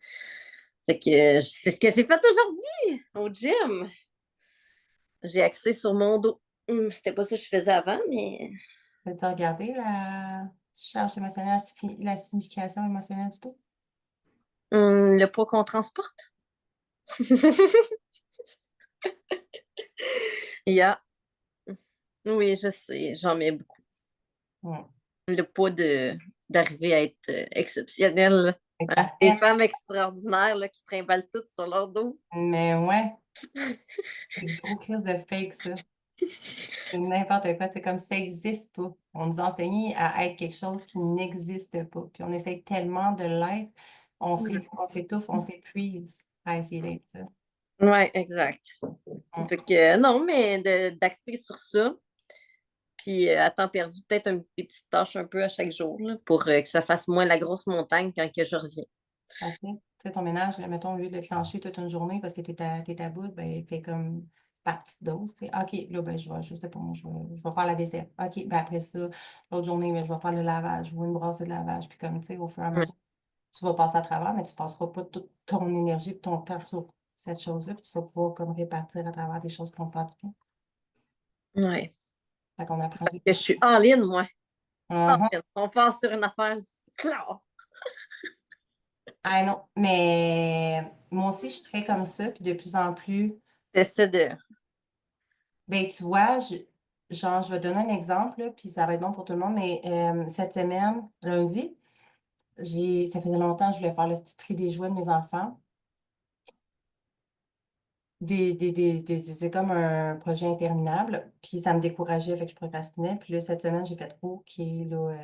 Fait que c'est ce que j'ai fait aujourd'hui au gym. J'ai axé sur mon dos. C'était pas ça que je faisais avant, mais As-tu regardé la charge émotionnelle, la signification émotionnelle du tout? le poids qu'on transporte. Yeah. Oui, je sais, j'en mets beaucoup. Hmm. Le poids d'arriver à être exceptionnel. C'est Hein. Des parfait. femmes extraordinaires là, qui trimballent toutes sur leur dos. Mais ouais, c'est du gros crise de fake, ça. C'est n'importe quoi. C'est comme ça n'existe pas. On nous enseigne à être quelque chose qui n'existe pas. Puis on essaie tellement de l'être. On s'étouffe, on s'épuise à essayer d'être ça. Ouais, exact. Hmm. Fait que non, mais d'axer sur ça. Puis à temps perdu, peut-être des petites tâches un peu à chaque jour là, pour que ça fasse moins la grosse montagne quand que je reviens. OK. Tu sais, ton ménage, là, mettons, au lieu de le clencher toute une journée parce que t'es à bout, ben, fais comme par petite dose, tu sais. OK, là, ben, je sais pas, moi, je vais faire la vaisselle. OK, ben, après ça, l'autre journée, ben, je vais faire le lavage ou une brassée de lavage. Puis comme, tu sais, au fur et à Ouais. mesure, tu vas passer à travers, mais tu passeras pas toute ton énergie et ton temps sur cette chose-là. Puis tu vas pouvoir comme répartir à travers des choses qui vont te faire du bien. Ouais. Fait qu'on apprend Parce que je suis all-in, moi. Mhm. On part sur une affaire. Claire. Ah non, mais moi aussi, je suis très comme ça, puis de plus en plus, T'essaies de. ben tu vois, genre, je vais donner un exemple, là, puis ça va être bon pour tout le monde, mais cette semaine, lundi, ça faisait longtemps que je voulais faire le petit tri des jouets de mes enfants. C'est comme un projet interminable, puis ça me décourageait, fait que je procrastinais. Puis là, cette semaine, j'ai fait OK, là,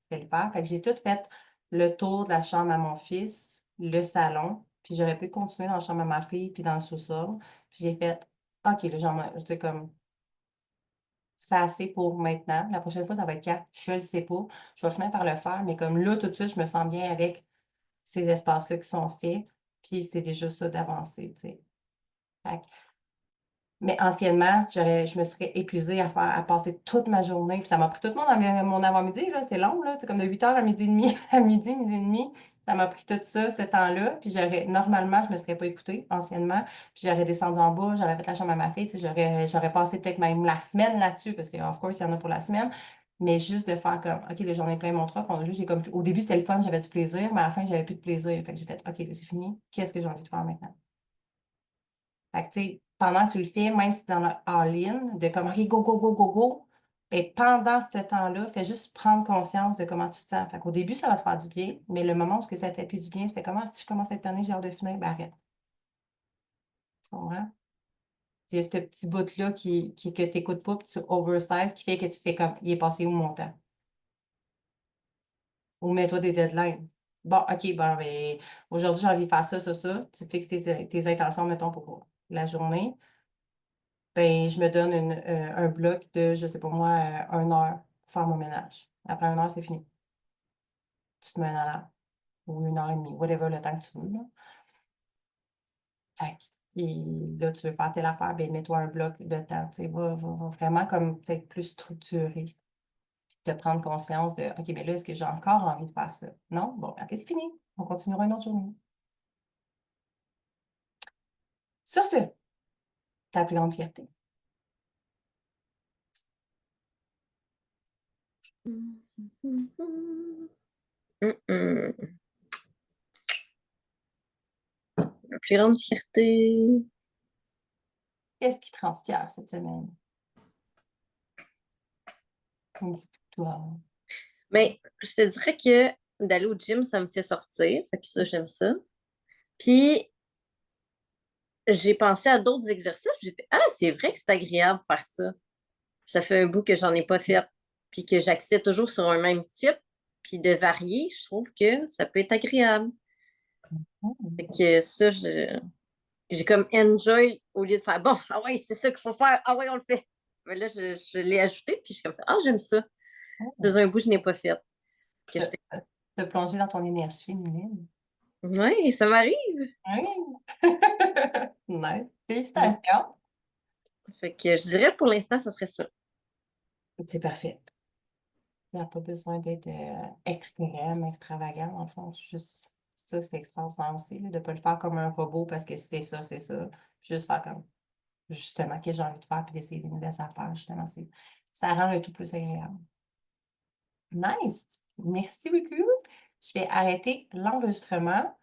je vais le faire. Fait que j'ai tout fait le tour de la chambre à mon fils, le salon, puis j'aurais pu continuer dans la chambre à ma fille, puis dans le sous-sol. Puis j'ai fait OK, là, genre, j'étais comme, c'est assez pour maintenant. La prochaine fois, ça va être 4. Je le sais pas. Je vais finir par le faire, mais comme là, tout de suite, je me sens bien avec ces espaces-là qui sont faits, puis c'est déjà ça d'avancer, tu sais. Fait que mais anciennement, je me serais épuisée à passer toute ma journée. Puis ça m'a pris tout le monde mon avant-midi, là. C'était long, là. C'est comme de 8 heures à midi et demi, à midi, midi et demi. Ça m'a pris tout ça, ce temps-là. Puis normalement, je me serais pas écoutée, anciennement. Puis j'aurais descendu en bas, j'aurais fait la chambre à ma fille, tu sais, j'aurais passé peut-être même la semaine là-dessus, parce que, of course, il y en a pour la semaine. Mais juste de faire comme, OK, là, j'en ai plein mon truc. Au début, c'était le fun, j'avais du plaisir, mais à la fin, j'avais plus de plaisir. Fait que j'ai fait, OK, là, c'est fini. Qu'est-ce que j'ai envie de faire maintenant? Fait que, tu sais, pendant que tu le fais, même si tu es dans le all-in, de comme, OK, go, go, go, go, go, et pendant ce temps-là, fais juste prendre conscience de comment tu te sens. Fait qu'au début, ça va te faire du bien, mais le moment où ça te fait plus du bien, ça fait comment si je commence à être tannée, j'ai hâte de finir, ben arrête. Tu comprends? Il y a ce petit bout-là que tu n'écoutes pas, puis tu oversize, qui fait que tu fais comme, il est passé où mon temps? Ou mets-toi des deadlines. Bon, OK, ben, aujourd'hui, j'ai envie de faire ça, ça, ça. Tu fixes tes intentions, mettons, pour la journée. Ben, je me donne un bloc de, je sais pas moi, 1 heure pour faire mon ménage. Après 1 heure, c'est fini. Tu te mets un alarme. Ou 1 heure et demie, whatever le temps que tu veux, là. Fait et là, tu veux faire telle affaire, ben mets-toi un bloc de temps. Tu sais, va vraiment comme peut-être plus structuré. Puis te prendre conscience de OK, mais là, est-ce que j'ai encore envie de faire ça? Non? Bon, OK, c'est fini. On continuera une autre journée. Sur ce, ta plus grande fierté. Mm-mm. Ma plus grande fierté. Qu'est-ce qui te rend fière cette semaine? Une petite victoire. Mais je te dirais que d'aller au gym, ça me fait sortir. Fait que ça, j'aime ça. Puis, j'ai pensé à d'autres exercices. J'ai fait, ah, c'est vrai que c'est agréable de faire ça. Ça fait un bout que j'en ai pas fait. Puis que j'accède toujours sur un même type. Puis de varier, je trouve que ça peut être agréable. Fait Mmh. que ça, j'ai comme enjoy au lieu de faire, bon, ah ouais, c'est ça qu'il faut faire. Ah ouais, on le fait. Mais là, je l'ai ajouté. Puis je suis comme, ah, j'aime ça. Mmh. Dans un bout, je n'ai pas fait. Que De j'étais- de plonger dans ton énergie féminine. Ouais, ça m'arrive. Oui. Nice. Mm. Félicitations. Fait que je dirais pour l'instant, ce serait ça. C'est parfait. Ça n'a pas besoin d'être extrême, extravagant, en fond. Juste ça, c'est extraordinaire aussi, là, de ne pas le faire comme un robot parce que c'est ça, c'est ça. Juste faire comme justement ce que j'ai envie de faire puis d'essayer des nouvelles affaires, justement. Ça rend le tout plus agréable. Nice! Merci beaucoup. Je vais arrêter l'enregistrement.